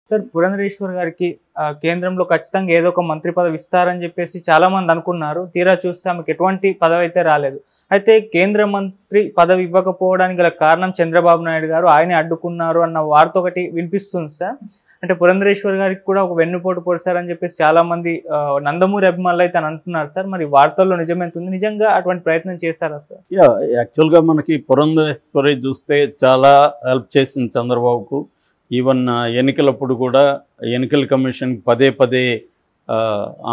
Sir Purandeswari గారికి కేంద్రంలో ఖచ్చితంగా ఏదో ఒక మంత్రి పదవి ఇస్తారని చెప్పేసి చాలా మంది అనుకున్నారు. తీరా చూస్తే ఆమెకు ఎటువంటి పదవి అయితే రాలేదు. అయితే కేంద్ర మంత్రి పదవి ఇవ్వకపోవడానికి గల కారణం చంద్రబాబు నాయుడు గారు ఆయనే అడ్డుకున్నారు అన్న వార్త ఒకటి వినిపిస్తుంది సార్. అంటే పురంధరేశ్వర్ గారికి కూడా ఒక వెన్నుపోటు పొడిచారని చెప్పేసి చాలా మంది నందమూరి అభిమానులు అయితే అని అంటున్నారు సార్. మరి వార్తల్లో నిజమేంతుంది? నిజంగా అటువంటి ప్రయత్నం చేశారా సార్? యాక్చువల్గా మనకి పురంధరేశ్వరి చూస్తే చాలా హెల్ప్ చేసింది చంద్రబాబుకు. ఈవెన్ ఎన్నికలప్పుడు కూడా ఎన్నికల కమిషన్కి పదే పదే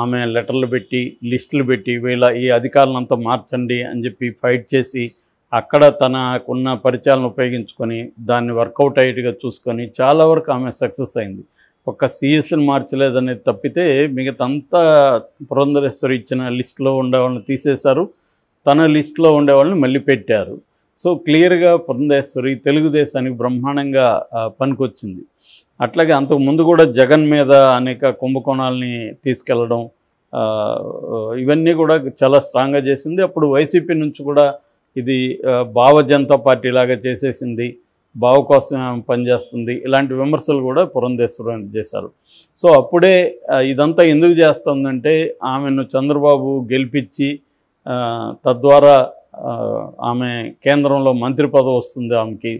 ఆమె లెటర్లు పెట్టి లిస్టులు పెట్టి వీళ్ళ ఈ అధికారులంతా మార్చండి అని చెప్పి ఫైట్ చేసి అక్కడ తనకున్న పరిచయాలను ఉపయోగించుకొని దాన్ని వర్కౌట్ అయ్యేట్టుగా చూసుకొని చాలా వరకు ఆమె సక్సెస్ అయింది. ఒక్క సిఎస్ని మార్చలేదనేది తప్పితే మిగతాంతా పురంధరేశ్వరి ఇచ్చిన లిస్టులో ఉండేవాళ్ళని తీసేశారు, తన లిస్టులో ఉండేవాళ్ళని మళ్ళీ పెట్టారు. సో క్లియర్గా పురంధరేశ్వరి తెలుగుదేశానికి బ్రహ్మాండంగా పనికొచ్చింది. అట్లాగే అంతకుముందు కూడా జగన్ మీద అనేక కుంభకోణాలని తీసుకెళ్ళడం ఇవన్నీ కూడా చాలా స్ట్రాంగ్గా చేసింది. అప్పుడు వైసీపీ నుంచి కూడా ఇది భావ జనతా పార్టీ లాగా చేసేసింది, బావ కోసం పనిచేస్తుంది, ఇలాంటి విమర్శలు కూడా పురంధరేశ్వరి చేశారు. సో అప్పుడే ఇదంతా ఎందుకు చేస్తుందంటే ఆమెను చంద్రబాబు గెలిపించి తద్వారా ఆమె కేంద్రంలో మంత్రి పదవి వస్తుంది ఆమెకి,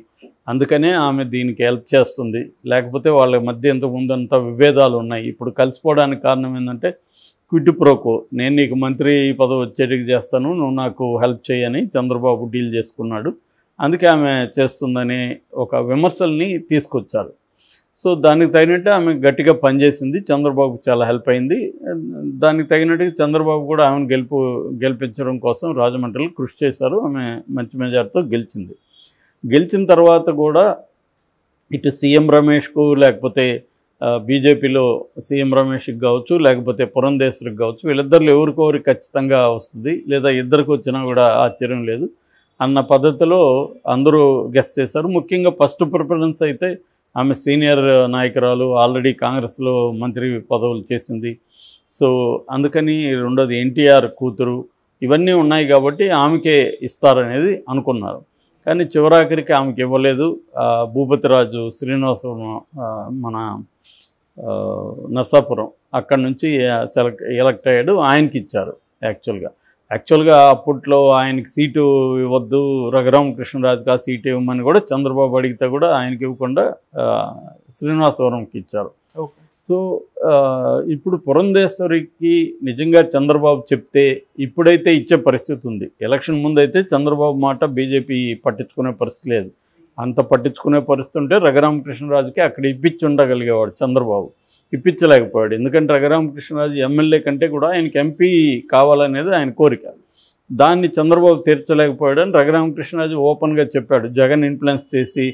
అందుకనే ఆమె దీనికి హెల్ప్ చేస్తుంది. లేకపోతే వాళ్ళ మధ్య ఇంతకుముందంతా విభేదాలు ఉన్నాయి. ఇప్పుడు కలిసిపోవడానికి కారణం ఏంటంటే క్విడ్ ప్రోకో, నేను నీకు మంత్రి పదవి వచ్చేటికి చేస్తాను, నువ్వు నాకు హెల్ప్ చేయని చంద్రబాబు డీల్ చేసుకున్నాడు. అందుకే ఆమె చేస్తుందని ఒక విమర్శల్ని తీసుకొచ్చారు. సో దానికి తగినట్టు ఆమె గట్టిగా పనిచేసింది, చంద్రబాబుకు చాలా హెల్ప్ అయింది. దానికి తగినట్టుగా చంద్రబాబు కూడా ఆమెను గెలిపించడం కోసం రాజమండ్రిలో కృషి చేశారు. ఆమె మంచి మెజార్టీతో గెలిచింది. గెలిచిన తర్వాత కూడా ఇటు సీఎం రమేష్కు లేకపోతే బీజేపీలో సీఎం రమేష్కి కావచ్చు లేకపోతే పురంధరేశ్వరికి కావచ్చు, వీళ్ళిద్దరిలో ఎవరికొవరికి ఖచ్చితంగా వస్తుంది, లేదా ఇద్దరికి వచ్చినా కూడా ఆశ్చర్యం లేదు అన్న పద్ధతిలో అందరూ గెస్ చేశారు. ముఖ్యంగా ఫస్ట్ ప్రిఫరెన్స్ అయితే ఆమె సీనియర్ నాయకురాలు, ఆల్రెడీ కాంగ్రెస్లో మంత్రి పదవులు చేసింది. సో అందుకని రెండోది ఎన్టీఆర్ కూతురు, ఇవన్నీ ఉన్నాయి కాబట్టి ఆమెకే ఇస్తారనేది అనుకున్నారు. కానీ చివరాఖరికి ఆమెకి ఇవ్వలేదు. భూపతిరాజు శ్రీనివాసపురం, మన నర్సాపురం, అక్కడి నుంచి ఎలక్ట్ అయ్యాడు, ఆయనకి ఇచ్చారు. యాక్చువల్గా అప్పట్లో ఆయనకి సీటు ఇవ్వద్దు, రఘురామకృష్ణరాజుకి ఆ సీటు ఇవ్వమని కూడా చంద్రబాబు అడిగితే కూడా ఆయనకి ఇవ్వకుండా శ్రీనివాసవరంకి ఇచ్చారు. సో ఇప్పుడు పురంధరేశ్వరికి నిజంగా చంద్రబాబు చెప్తే ఇప్పుడైతే ఇచ్చే పరిస్థితి ఉంది. ఎలక్షన్ ముందైతే చంద్రబాబు మాట బీజేపీ పట్టించుకునే పరిస్థితి లేదు. అంత పట్టించుకునే పరిస్థితి ఉంటే రఘురామకృష్ణరాజుకి అక్కడ ఇప్పించి ఉండగలిగేవాడు చంద్రబాబు. ఇప్పించలేకపోయాడు. ఎందుకంటే రఘురామకృష్ణరాజు ఎమ్మెల్యే కంటే కూడా ఆయనకి ఎంపీ కావాలనేది ఆయన కోరిక. దాన్ని చంద్రబాబు తీర్చలేకపోయాడు అని రఘురామకృష్ణరాజు ఓపెన్గా చెప్పాడు. జగన్ ఇన్ఫ్లుయెన్స్ చేసి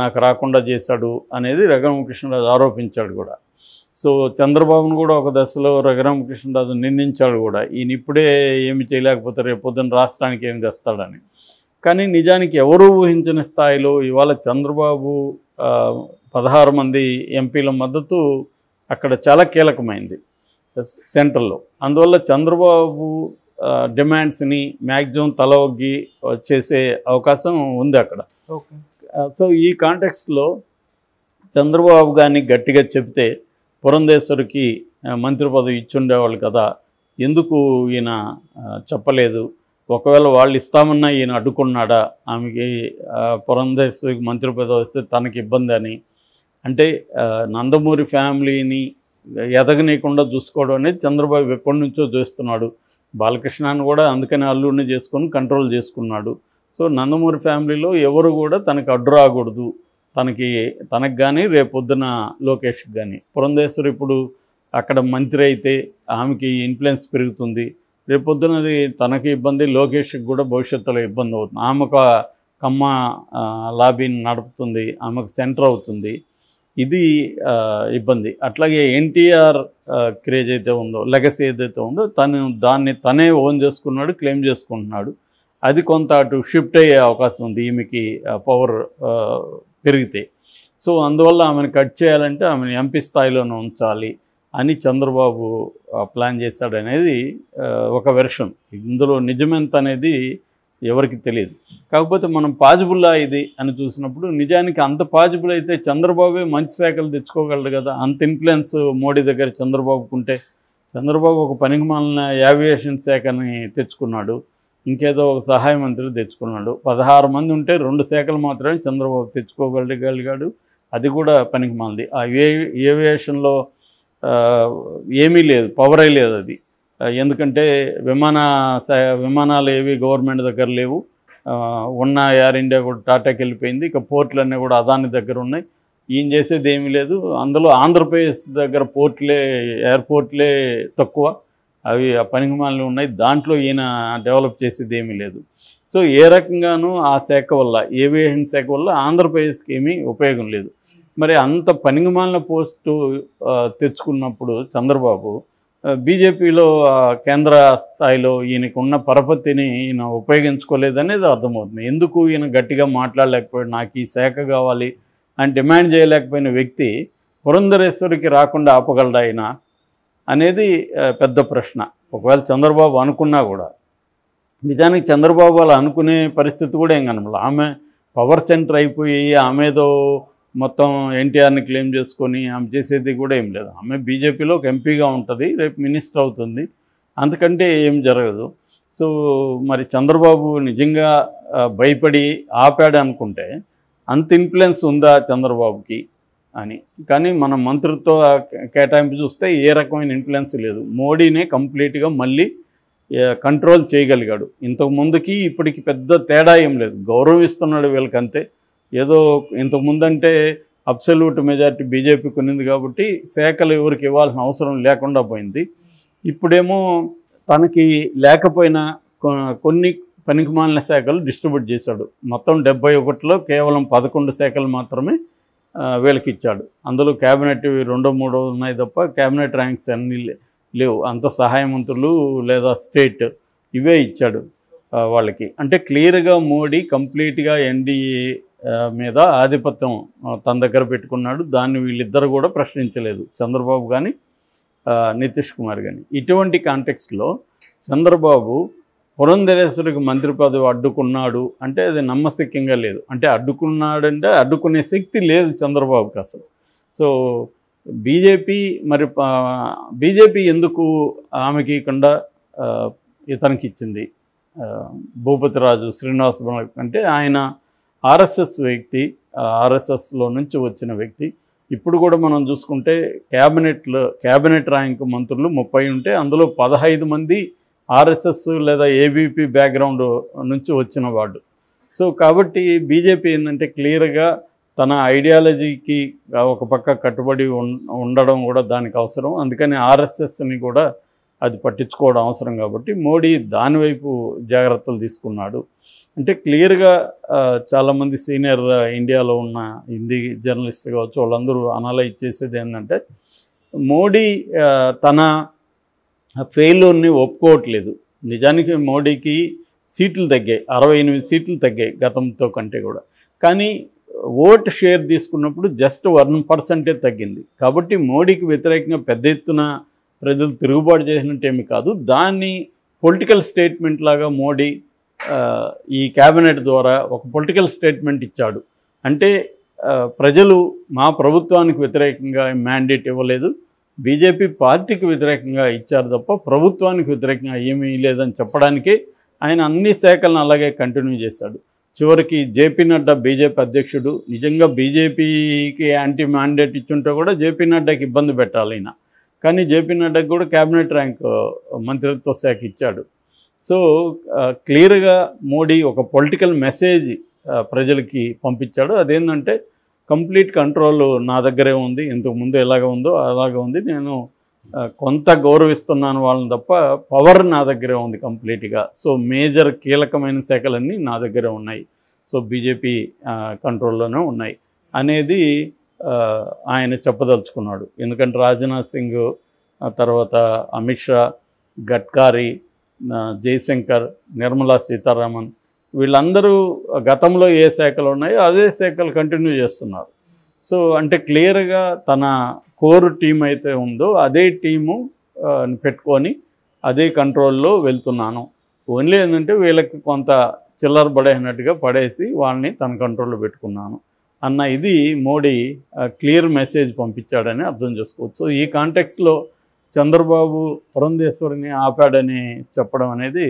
నాకు రాకుండా చేశాడు అనేది రఘురామకృష్ణరాజు ఆరోపించాడు కూడా. సో చంద్రబాబును కూడా ఒక దశలో రఘురామకృష్ణరాజు నిందించాడు కూడా, ఈయన ఇప్పుడే ఏమి చేయలేకపోతే రేపు పొద్దున్న రాష్ట్రానికి ఏం తెస్తాడని. కానీ నిజానికి ఎవరూ ఊహించిన స్థాయిలో ఇవాళ చంద్రబాబు 16 మంది ఎంపీల మద్దతు అక్కడ చాలా కీలకమైంది సెంట్రల్లో. అందువల్ల చంద్రబాబు డిమాండ్స్ని మ్యాక్సిమం తల ఒగ్గి చేసే అవకాశం ఉంది అక్కడ. సో ఈ కాంటెక్స్ట్లో చంద్రబాబు గారిని గట్టిగా చెబితే పురంధరేశ్వరికి మంత్రి పదవి ఇచ్చుండేవాళ్ళు కదా, ఎందుకు ఈయన చెప్పలేదు? ఒకవేళ వాళ్ళు ఇస్తామన్నా ఈయన అడ్డుకున్నాడా? ఆమెకి పురంధరేశ్వరికి మంత్రి పదవి వస్తే తనకి ఇబ్బంది అని అంటే నందమూరి ఫ్యామిలీని ఎదగనీయకుండా చూసుకోవడం అనేది చంద్రబాబు ఎప్పటి నుంచో చేస్తున్నాడు. బాలకృష్ణని కూడా అందుకని అల్లుడిని చేసుకొని కంట్రోల్ చేసుకున్నాడు. సో నందమూరి ఫ్యామిలీలో ఎవరు కూడా తనకు అడ్డు రాకూడదు, తనకు కానీ రేపొద్దున లోకేష్కి కానీ. పురంధరేశ్వరి ఇప్పుడు అక్కడ మంత్రి అయితే ఆమెకి ఇన్ఫ్లుయెన్స్ పెరుగుతుంది, రేపొద్దునది తనకి ఇబ్బంది, లోకేష్కి కూడా భవిష్యత్తులో ఇబ్బంది అవుతుంది. ఆమె ఒక కమ్మ లాబీని నడుపుతుంది, ఆమెకు సెంటర్ అవుతుంది, ఇది ఇబ్బంది. అట్లాగే ఎన్టీఆర్ క్రేజ్ అయితే ఉందో, లెగసీ ఏదైతే ఉందో దాన్ని తనే ఓన్ చేసుకున్నాడు, క్లెయిమ్ చేసుకుంటున్నాడు. అది కొంత అటు షిఫ్ట్ అయ్యే అవకాశం ఉంది ఈమెకి పవర్ పెరిగితే. సో అందువల్ల ఆమెను కట్ చేయాలంటే ఆమెను ఎంపీ స్థాయిలోనే ఉంచాలి అని చంద్రబాబు ప్లాన్ చేశాడనేది ఒక వెర్షన్. ఇందులో నిజమెంత అనేది ఎవరికి తెలియదు. కాకపోతే మనం పాజిబుల్లా ఇది అని చూసినప్పుడు నిజానికి అంత పాజిబుల్ అయితే చంద్రబాబే మంచి శాఖలు తెచ్చుకోగలడు కదా. అంత ఇన్ఫ్లుయెన్స్ మోడీ దగ్గర చంద్రబాబుకు ఉంటే, చంద్రబాబు ఒక పనికిమాలిన యావియేషన్ శాఖని తెచ్చుకున్నాడు, ఇంకేదో ఒక సహాయ మంత్రి తెచ్చుకున్నాడు. 16 మంది ఉంటే 2 శాఖలు మాత్రమే చంద్రబాబు తెచ్చుకోగలిగాడు, అది కూడా పనికిమాలింది. ఆ ఏవియేషన్లో ఏమీ లేదు, పవరే లేదు అది. ఎందుకంటే విమానాలు ఏవి గవర్నమెంట్ దగ్గర లేవు. ఉన్న ఎయిర్ ఇండియా కూడా టాటాకి వెళ్ళిపోయింది. ఇక పోర్టులన్నీ కూడా అదాని దగ్గర ఉన్నాయి. ఈయన చేసేది ఏమీ లేదు. అందులో ఆంధ్రప్రదేశ్ దగ్గర ఎయిర్పోర్ట్లే తక్కువ, అవి ఆ పనికిమాలినవి ఉన్నాయి. దాంట్లో ఈయన డెవలప్ చేసేది ఏమీ లేదు. సో ఏ రకంగానూ ఆ శాఖ వల్ల, ఏవియేషన్ శాఖ వల్ల ఆంధ్రప్రదేశ్కి ఏమీ ఉపయోగం లేదు. మరి అంత పనికిమాలిన పోస్టు తెచ్చుకున్నప్పుడు చంద్రబాబు బీజేపీలో కేంద్ర స్థాయిలో ఈయనకు ఉన్న పరపతిని ఈయన ఉపయోగించుకోలేదనేది అర్థమవుతుంది. ఎందుకు ఈయన గట్టిగా మాట్లాడలేకపోయాడు, నాకు ఈ శాఖ కావాలి అని డిమాండ్ చేయలేకపోయిన వ్యక్తి పురంధరేశ్వరికి రాకుండా ఆపగలడా ఆయన అనేది పెద్ద ప్రశ్న. ఒకవేళ చంద్రబాబు అనుకున్నా కూడా, నిజానికి చంద్రబాబు అలా అనుకునే పరిస్థితి కూడా ఏం కనపడలేదు. ఆమె పవర్ సెంటర్ అయిపోయి ఆమెదో మొత్తం ఎన్టీఆర్ని క్లెయిమ్ చేసుకొని ఆమె చేసేది కూడా ఏం లేదు. ఆమె బీజేపీలో ఒక ఎంపీగా ఉంటుంది, రేపు మినిస్టర్ అవుతుంది, అంతకంటే ఏం జరగదు. సో మరి చంద్రబాబు నిజంగా భయపడి ఆపాడు అనుకుంటే అంత ఇన్ఫ్లుయెన్స్ ఉందా చంద్రబాబుకి అని. కానీ మన మంత్రిత్వ కేటాయింపు చూస్తే ఏ రకమైన ఇన్ఫ్లుయెన్స్ లేదు. మోడీనే కంప్లీట్గా మళ్ళీ కంట్రోల్ చేయగలిగాడు. ఇంతకుముందుకి ఇప్పటికి పెద్ద తేడా ఏం లేదు, గౌరవం ఇస్తున్నాడు వీళ్ళకంతే. ఏదో ఇంతకుముందంటే అబ్సల్యూట్ మెజారిటీ బీజేపీకి ఉన్నింది కాబట్టి శాఖలు ఎవరికి ఇవ్వాల్సిన అవసరం లేకుండా పోయింది. ఇప్పుడేమో తనకి లేకపోయినా కొన్ని పనికిమాలిన శాఖలు డిస్ట్రిబ్యూట్ చేశాడు. మొత్తం 71లో కేవలం 11 శాఖలు మాత్రమే వీళ్ళకి ఇచ్చాడు. అందులో క్యాబినెట్ 2-3 ఉన్నాయి తప్ప క్యాబినెట్ ర్యాంక్స్ అన్నీ లేవు. అంత సహాయ మంత్రులు లేదా స్టేట్ ఇవే ఇచ్చాడు వాళ్ళకి. అంటే క్లియర్గా మోడీ కంప్లీట్గా ఎన్డీఏ మీద ఆధిపత్యం తన దగ్గర పెట్టుకున్నాడు. దాన్ని వీళ్ళిద్దరు కూడా ప్రశ్నించలేదు, చంద్రబాబు కానీ నితీష్ కుమార్ కానీ. ఇటువంటి కాంటెక్స్ట్లో చంద్రబాబు పురంధరేశ్వరికి మంత్రి పదవి అడ్డుకున్నాడు అంటే అది నమ్మశక్యంగా లేదు. అంటే అడ్డుకున్నాడంటే అడ్డుకునే శక్తి లేదు చంద్రబాబుకి అసలు. సో బీజేపీ ఎందుకు ఆమెకి ఇకుండా ఇతనికి ఇచ్చింది, భూపతిరాజు శ్రీనివాస్ అంటే ఆయన ఆర్ఎస్ఎస్ వ్యక్తి, ఆర్ఎస్ఎస్లో నుంచి వచ్చిన వ్యక్తి. ఇప్పుడు కూడా మనం చూసుకుంటే క్యాబినెట్ ర్యాంక్ మంత్రులు 30 ఉంటే అందులో 15 మంది ఆర్ఎస్ఎస్ లేదా ఏబీపీ బ్యాక్గ్రౌండ్ నుంచి వచ్చిన వాడు. సో కాబట్టి బీజేపీ ఏంటంటే క్లియర్గా తన ఐడియాలజీకి ఒక పక్క కట్టుబడి ఉండడం కూడా దానికి అవసరం. అందుకని ఆర్ఎస్ఎస్ని కూడా అది పట్టించుకోవడం అవసరం కాబట్టి మోడీ దానివైపు జాగ్రత్తలు తీసుకున్నాడు. అంటే క్లియర్గా చాలామంది సీనియర్ ఇండియాలో ఉన్న హిందీ జర్నలిస్టులు కావచ్చు వాళ్ళందరూ అనలైజ్ చేసేది ఏంటంటే మోడీ తన ఫెయిల్యూర్ని ఒప్పుకోవట్లేదు. నిజానికి మోడీకి సీట్లు తగ్గాయి, 68 సీట్లు తగ్గాయి గతంతో కంటే కూడా. కానీ ఓట్ షేర్ తీసుకున్నప్పుడు జస్ట్ 1% తగ్గింది. కాబట్టి మోడీకి వ్యతిరేకంగా పెద్ద ఎత్తున ప్రజలు తిరుగుబాటు చేసినట్టేమి కాదు. దాన్ని పొలిటికల్ స్టేట్మెంట్ లాగా మోడీ ఈ క్యాబినెట్ ద్వారా ఒక పొలిటికల్ స్టేట్మెంట్ ఇచ్చాడు. అంటే ప్రజలు మా ప్రభుత్వానికి వ్యతిరేకంగా మ్యాండేట్ ఇవ్వలేదు, బీజేపీ పార్టీకి వ్యతిరేకంగా ఇచ్చారు తప్ప ప్రభుత్వానికి వ్యతిరేకంగా ఏమీ లేదని చెప్పడానికే ఆయన అన్ని శాఖలను అలాగే కంటిన్యూ చేశాడు. చివరికి జేపీ నడ్డా బీజేపీ అధ్యక్షుడు నిజంగా బీజేపీకి యాంటీ మ్యాండేట్ ఇచ్చుంటే కూడా జేపీ నడ్డాకి ఇబ్బంది పెట్టాలి అయినా. కానీ జేపీ నడ్డాకి కూడా క్యాబినెట్ ర్యాంక్ మంత్రిత్వ శాఖ ఇచ్చాడు. సో క్లియర్గా మోడీ ఒక పొలిటికల్ మెసేజ్ ప్రజలకి పంపించాడు. అదేంటంటే కంప్లీట్ కంట్రోల్ నా దగ్గరే ఉంది, ఇంతకుముందు ఎలాగ ఉందో అలాగే ఉంది, నేను కొంత గౌరవిస్తున్నాను వాళ్ళని తప్ప పవర్ నా దగ్గరే ఉంది కంప్లీట్గా. సో మేజర్ కీలకమైన శాఖలన్నీ నా దగ్గరే ఉన్నాయి, సో బీజేపీ కంట్రోల్లోనే ఉన్నాయి అనేది ఆయన చెప్పదలుచుకున్నాడు. ఎందుకంటే రాజ్నాథ్ సింగ్, తర్వాత అమిత్ షా, గడ్కరీ, జయశంకర్, నిర్మలా సీతారామన్ వీళ్ళందరూ గతంలో ఏ శాఖలు ఉన్నాయో అదే శాఖలు కంటిన్యూ చేస్తున్నారు. సో అంటే క్లియర్గా తన కోర్ టీం అయితే ఉందో అదే టీము పెట్టుకొని అదే కంట్రోల్లో వెళ్తున్నాను. ఓన్లీ ఏంటంటే వీళ్ళకి కొంత చిల్లర పడేసినట్టుగా పడేసి వాళ్ళని తన కంట్రోల్లో పెట్టుకున్నాను అన్న ఇది మోడీ క్లియర్ మెసేజ్ పంపించాడని అర్థం చేసుకోవచ్చు. సో ఈ కాంటెక్స్లో చంద్రబాబు పురంధేశ్వరిని ఆపాడని చెప్పడం అనేది